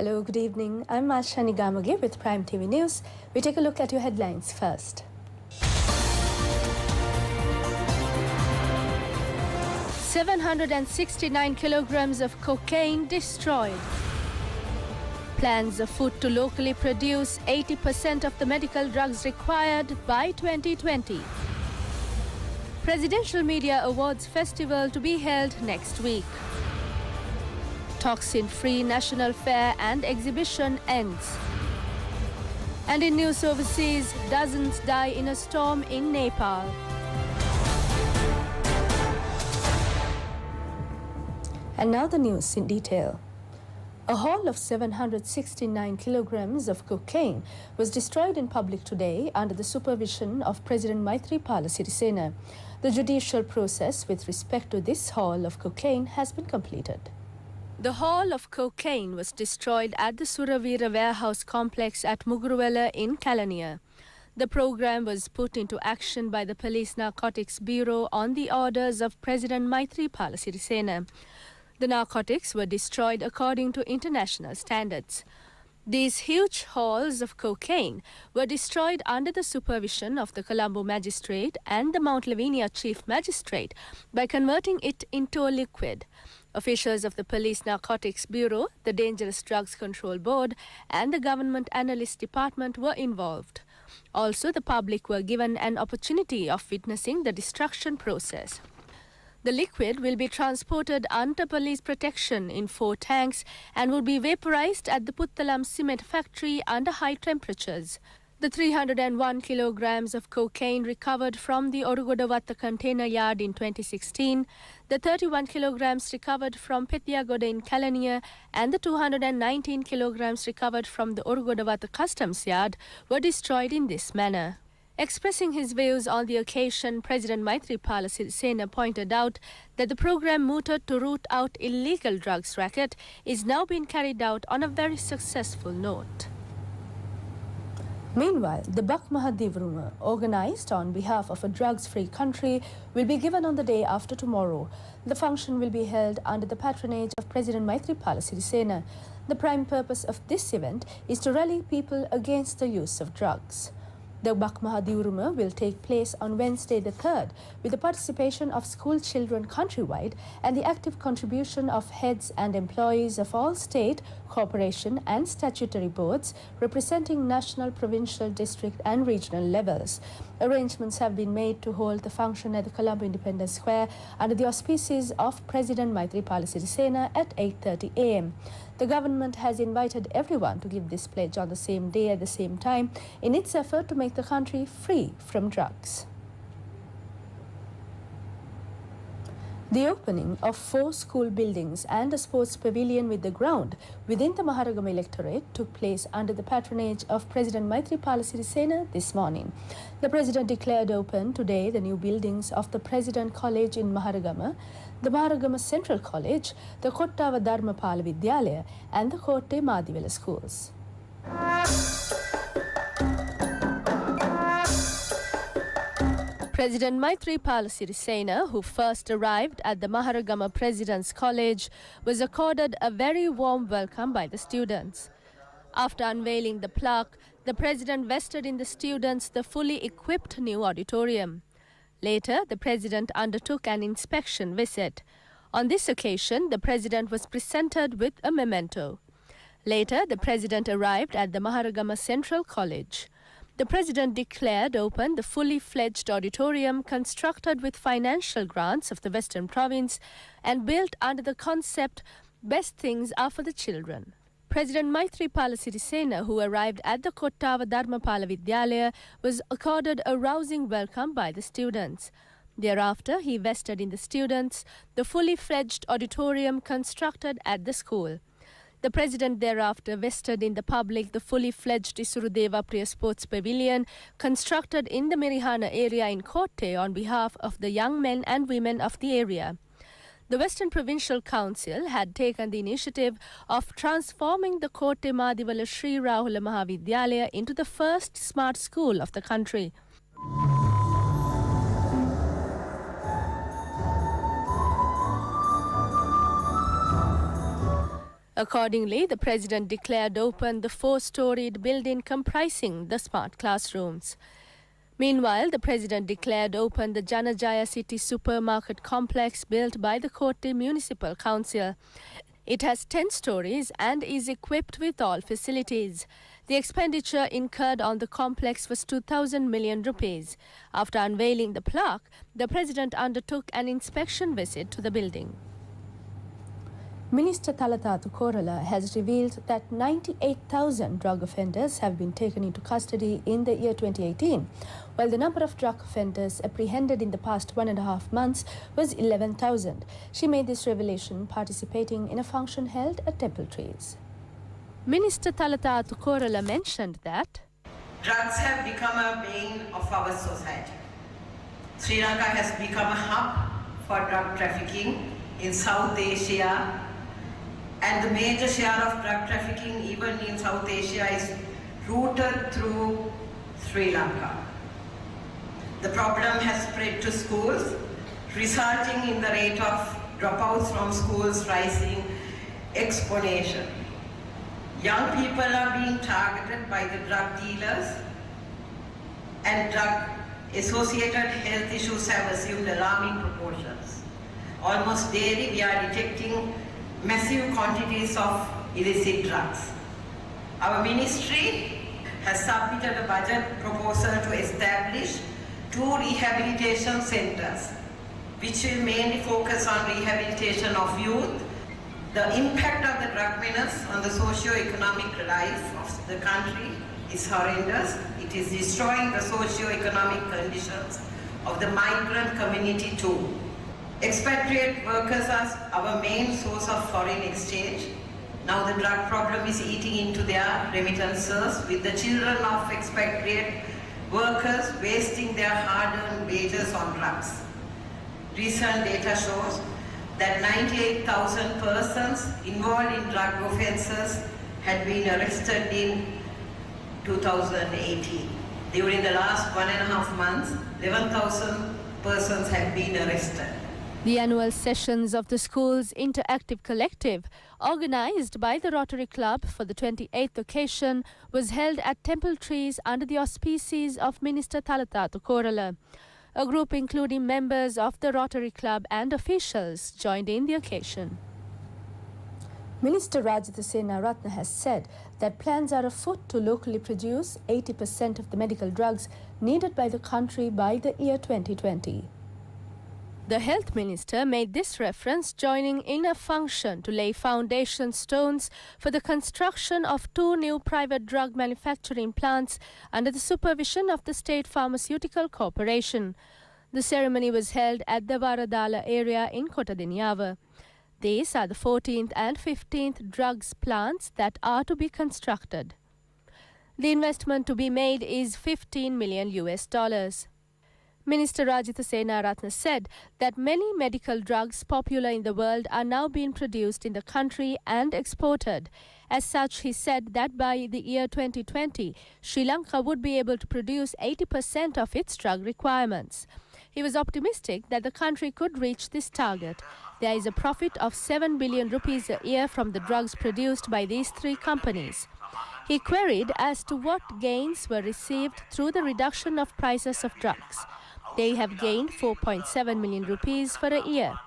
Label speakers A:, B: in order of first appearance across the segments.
A: Hello, good evening. I'm Ashani Gamuge with Prime TV News. We take a look at your headlines first. 769 kilograms of cocaine destroyed. Plans afoot to locally produce 80% of the medical drugs required by 2020. Presidential Media Awards Festival to be held next week. Toxin-free National Fair and Exhibition ends. And in news overseas, dozens die in a storm in Nepal. And now the news in detail. A haul of 769 kilograms of cocaine was destroyed in public today under the supervision of President Maithripala Sirisena. The judicial process with respect to this haul of cocaine has been completed. The haul of cocaine was destroyed at the Suravira warehouse complex at Muguruela in Kalania. The program was put into action by the Police Narcotics Bureau on the orders of President Maithripala Sirisena. The narcotics were destroyed according to international standards. These huge hauls of cocaine were destroyed under the supervision of the Colombo magistrate and the Mount Lavinia chief magistrate by converting it into a liquid. Officials of the Police Narcotics Bureau, the Dangerous Drugs Control Board, and the Government Analyst Department were involved. Also, the public were given an opportunity of witnessing the destruction process. The liquid will be transported under police protection in 4 tanks and will be vaporized at the Puttalam cement factory under high temperatures. The 301 kilograms of cocaine recovered from the Orugodavatta container yard in 2016, the 31 kilograms recovered from Pethiagoda in Kalania, and the 219 kilograms recovered from the Orugodavatta customs yard were destroyed in this manner. Expressing his views on the occasion, President Maithripala Sirisena pointed out that the program mooted to root out illegal drugs racket is now being carried out on a very successful note. Meanwhile, the Bak Mahadivruma, organized on behalf of a drugs-free country, will be given on the day after tomorrow. The function will be held under the patronage of President Maithripala Sirisena. The prime purpose of this event is to rally people against the use of drugs. The Bak Mahadivruma will take place on Wednesday the 3rd with the participation of school children countrywide and the active contribution of heads and employees of all state, corporation and statutory boards representing national, provincial, district and regional levels. Arrangements have been made to hold the function at the Colombo Independence Square under the auspices of President Maithripala Sirisena at 8:30 a.m. The government has invited everyone to give this pledge on the same day at the same time in its effort to make the country free from drugs. The opening of 4 school buildings and a sports pavilion with the ground within the Maharagama electorate took place under the patronage of President Maithripala Sirisena this morning. The President declared open today the new buildings of the President College in Maharagama, the Maharagama Central College, the Kottava Dharmapala Vidyalaya and the Kotte Madivela schools. President Maithripala Sirisena, who first arrived at the Maharagama President's College, was accorded a very warm welcome by the students. After unveiling the plaque, the President vested in the students the fully equipped new auditorium. Later, the President undertook an inspection visit. On this occasion, the President was presented with a memento. Later, the President arrived at the Maharagama Central College. The President declared open the fully fledged auditorium constructed with financial grants of the Western Province and built under the concept "Best things are for the children." President Maithripala Sirisena, who arrived at the Kottava Dharmapala Vidyalaya, was accorded a rousing welcome by the students. Thereafter, he vested in the students the fully fledged auditorium constructed at the school. The President thereafter vested in the public the fully fledged Isurudeva Priya Sports Pavilion constructed in the Mirihana area in Kotte on behalf of the young men and women of the area. The Western Provincial Council had taken the initiative of transforming the Kotte Madivala Sri Rahula Mahavidyalaya into the first smart school of the country. Accordingly, the president declared open the four-storied building comprising the smart classrooms. Meanwhile, the president declared open the Janajaya City supermarket complex built by the Kotte Municipal Council. It has 10 stories and is equipped with all facilities. The expenditure incurred on the complex was 2,000 million rupees. After unveiling the plaque, the president undertook an inspection visit to the building. Minister Thalathathu Korala has revealed that 98,000 drug offenders have been taken into custody in the year 2018, while the number of drug offenders apprehended in the past 1.5 months was 11,000. She made this revelation participating in a function held at Temple Trees. Minister Thalathathu Korala mentioned that
B: drugs have become a bane of our society. Sri Lanka has become a hub for drug trafficking in South Asia, and the major share of drug trafficking even in South Asia is routed through Sri Lanka. The problem has spread to schools, resulting in the rate of dropouts from schools rising exponentially. Young people are being targeted by the drug dealers, and drug-associated health issues have assumed alarming proportions. Almost daily we are detecting massive quantities of illicit drugs. Our ministry has submitted a budget proposal to establish 2 rehabilitation centers, which will mainly focus on rehabilitation of youth. The impact of the drug menace on the socio-economic life of the country is horrendous. It is destroying the socio-economic conditions of the migrant community too. Expatriate workers are our main source of foreign exchange. Now the drug problem is eating into their remittances, with the children of expatriate workers wasting their hard-earned wages on drugs. Recent data shows that 98,000 persons involved in drug offences had been arrested in 2018. During the last 1.5 months, 11,000 persons have been arrested.
A: The annual sessions of the school's interactive collective, organized by the Rotary Club for the 28th occasion, was held at Temple Trees under the auspices of Minister Thalathathu Korala. A group including members of the Rotary Club and officials joined in the occasion. Minister Rajitha Senaratne has said that plans are afoot to locally produce 80% of the medical drugs needed by the country by the year 2020. The Health Minister made this reference joining in a function to lay foundation stones for the construction of 2 new private drug manufacturing plants under the supervision of the State Pharmaceutical Corporation. The ceremony was held at the Varadala area in Kotadeniyawa. These are the 14th and 15th drugs plants that are to be constructed. The investment to be made is $15 million. Minister Rajitha Senaratne said that many medical drugs popular in the world are now being produced in the country and exported. As such, he said that by the year 2020, Sri Lanka would be able to produce 80% of its drug requirements. He was optimistic that the country could reach this target. There is a profit of 7 billion rupees a year from the drugs produced by these 3 companies. He queried as to what gains were received through the reduction of prices of drugs. They have gained 4.7 million rupees for a year.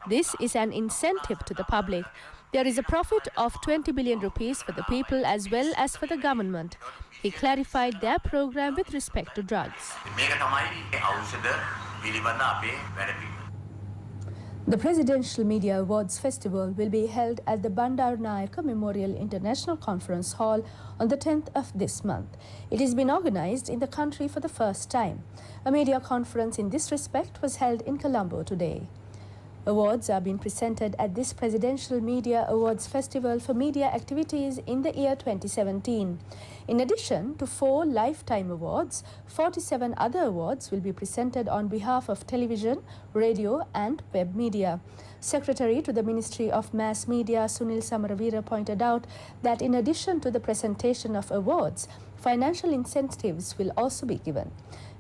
A: This is an incentive to the public. There is a profit of 20 billion rupees for the people as well as for the government. He clarified their program with respect to drugs. The Presidential Media Awards Festival will be held at the Bandaranaike Memorial International Conference Hall on the 10th of this month. It has been organized in the country for the first time. A media conference in this respect was held in Colombo today. Awards are being presented at this Presidential Media Awards Festival for media activities in the year 2017. In addition to 4 Lifetime Awards, 47 other awards will be presented on behalf of television, radio and web media. Secretary to the Ministry of Mass Media, Sunil Samaravira, pointed out that in addition to the presentation of awards, financial incentives will also be given.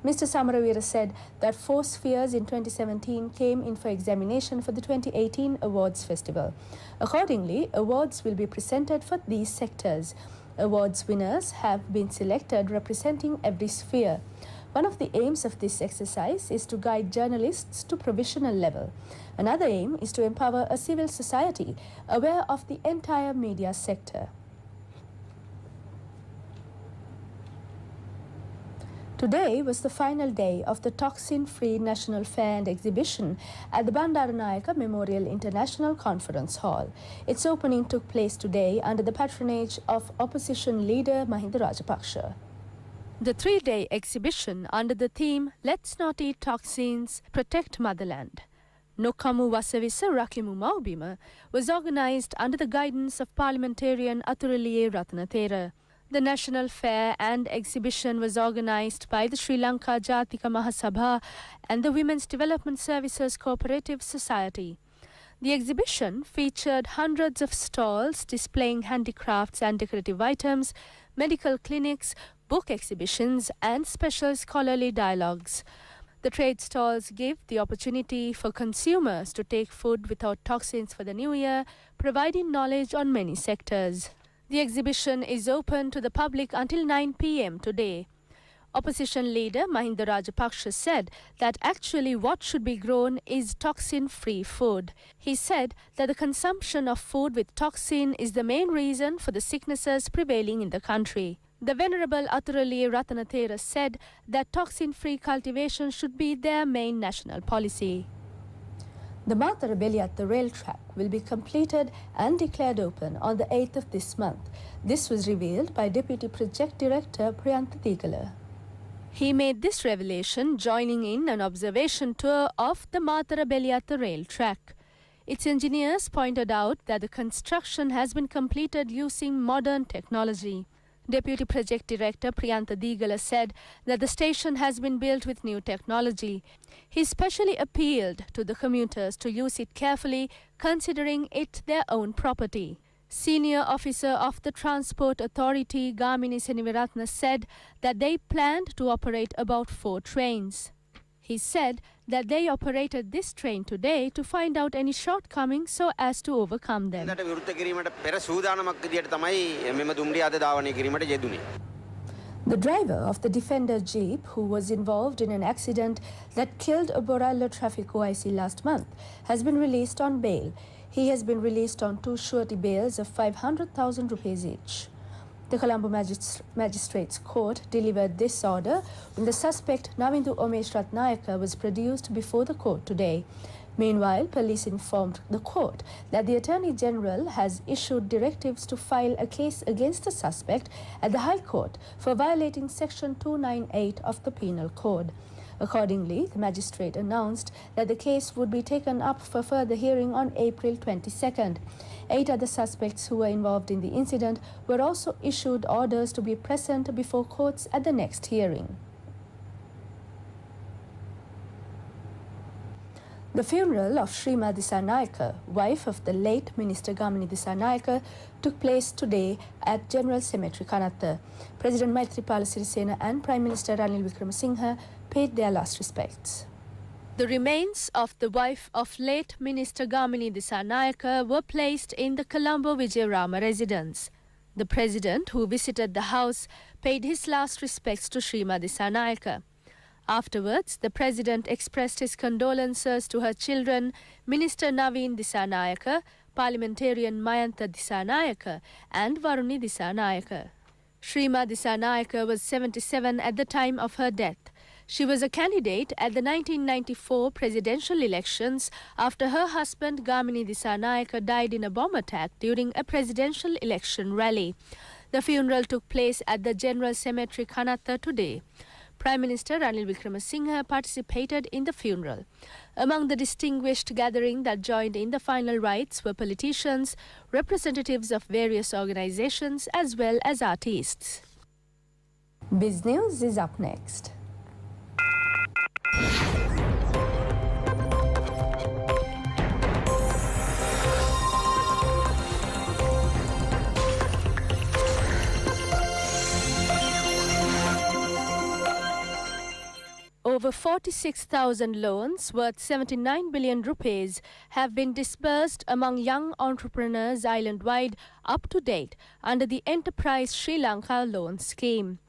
A: Mr. Samaravira said that 4 spheres in 2017 came in for examination for the 2018 Awards Festival. Accordingly, awards will be presented for these sectors. Awards winners have been selected representing every sphere. One of the aims of this exercise is to guide journalists to provisional level. Another aim is to empower a civil society aware of the entire media sector. Today was the final day of the Toxin-Free National Fair and Exhibition at the Bandaranayake Memorial International Conference Hall. Its opening took place today under the patronage of opposition leader Mahinda Rajapaksa. The 3-day exhibition under the theme Let's Not Eat Toxins, Protect Motherland, Nokamu Wasavisa Rakimu Maubima was organised under the guidance of parliamentarian Athuraliye Ratanathera. The National Fair and Exhibition was organised by the Sri Lanka Jatika Mahasabha and the Women's Development Services Cooperative Society. The exhibition featured hundreds of stalls displaying handicrafts and decorative items, medical clinics, book exhibitions and special scholarly dialogues. The trade stalls give the opportunity for consumers to take food without toxins for the new year, providing knowledge on many sectors. The exhibition is open to the public until 9 p.m. today. Opposition leader Mahinda Rajapaksa said that actually what should be grown is toxin-free food. He said that the consumption of food with toxin is the main reason for the sicknesses prevailing in the country. The Venerable Athuraliye Ratanathera said that toxin-free cultivation should be their main national policy. The Matarabeli at the rail track will be completed and declared open on the 8th of this month. This was revealed by Deputy Project Director Priyantha Thigala. He made this revelation joining in an observation tour of the Matarabeli at the rail track. Its engineers pointed out that the construction has been completed using modern technology. Deputy Project Director Priyantha Thigala said that the station has been built with new technology. He specially appealed to the commuters to use it carefully, considering it their own property. Senior officer of the Transport Authority, Gamini Seniviratna, said that they planned to operate about 4 trains. He said that they operated this train today to find out any shortcomings so as to overcome them. The driver of the Defender Jeep, who was involved in an accident that killed a Boralla traffic OIC last month, has been released on bail. He has been released on 2 surety bails of 500,000 rupees each. The Colombo Magistrates Court delivered this order when the suspect Navindu Omesh Ratnayaka was produced before the court today. Meanwhile, police informed the court that the Attorney General has issued directives to file a case against the suspect at the High Court for violating Section 298 of the Penal Code. Accordingly, the magistrate announced that the case would be taken up for further hearing on April 22nd. 8 other suspects who were involved in the incident were also issued orders to be present before courts at the next hearing. The funeral of Shrima Dissanayake, wife of the late Minister Gamini Dissanayake, took place today at General Cemetery, Kanatta. President Maithripala Sirisena and Prime Minister Ranil Wickremesinghe paid their last respects. The remains of the wife of late Minister Gamini Dissanayake were placed in the Colombo Vijayarama residence. The President, who visited the house, paid his last respects to Shrima Dissanayake. Afterwards, the President expressed his condolences to her children, Minister Naveen Dissanayake, Parliamentarian Mayantha Dissanayake, and Varuni Dissanayake. Shrima Dissanayake was 77 at the time of her death. She was a candidate at the 1994 presidential elections after her husband Gamini Dissanayake died in a bomb attack during a presidential election rally. The funeral took place at the General Cemetery, Kanatta today. Prime Minister Ranil Wickremesinghe participated in the funeral. Among the distinguished gathering that joined in the final rites were politicians, representatives of various organizations as well as artists. Biz News is up next. Over 46,000 loans worth 79 billion rupees have been disbursed among young entrepreneurs island-wide up to date under the Enterprise Sri Lanka loan scheme.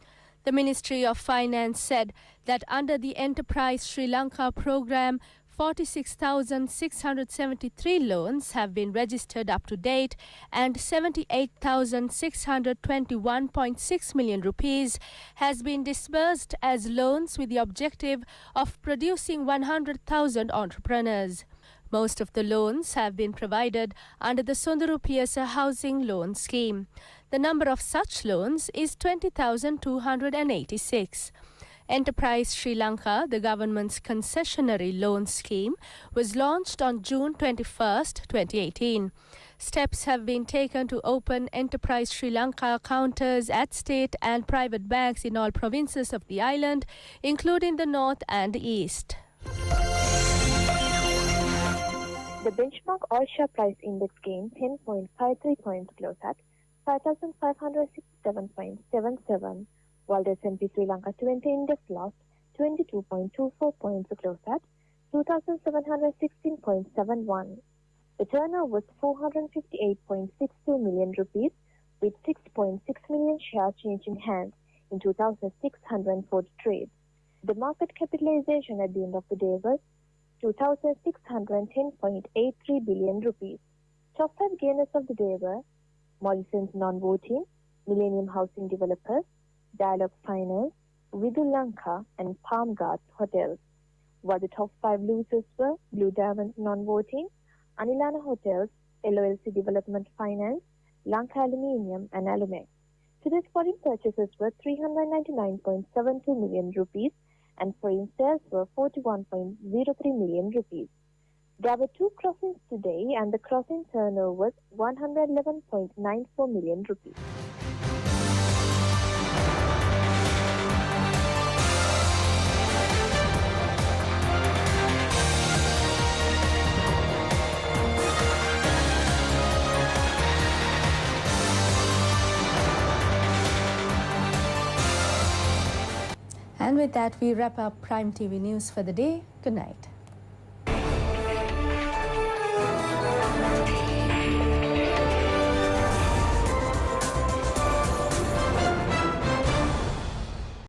A: The Ministry of Finance said that under the Enterprise Sri Lanka program, 46,673 loans have been registered up to date and 78,621.6 million rupees has been disbursed as loans with the objective of producing 100,000 entrepreneurs. Most of the loans have been provided under the Sundaru Piyasa housing loan scheme. The number of such loans is 20,286. Enterprise Sri Lanka, the government's concessionary loan scheme, was launched on June 21, 2018. Steps have been taken to open Enterprise Sri Lanka counters at state and private banks in all provinces of the island, including the north and east.
C: The benchmark oil share price index gained 10.53 points close at 5,567.77, while the S&P Sri Lanka 20 index lost 22.24 points close at 2,716.71. The turnover was 458.62 million rupees, with 6.6 million shares changing hands in 2,640 trades. The market capitalization at the end of the day was 2,610.83 billion rupees. Top 5 gainers of the day were Morrison's Non-Voting, Millennium Housing Developers, Dialogue Finance, Vidu Lanka, and Palm Guard Hotels, while the top 5 losers were Blue Diamond Non-Voting, Anilana Hotels, LOLC Development Finance, Lanka Aluminium, and Alumex. Today's foreign purchases were 399.72 million rupees and foreign sales were 41.03 million rupees. There were 2 crossings today and the crossing turnover was 111.94 million rupees.
A: And with that, we wrap up Prime TV News for the day. Good night.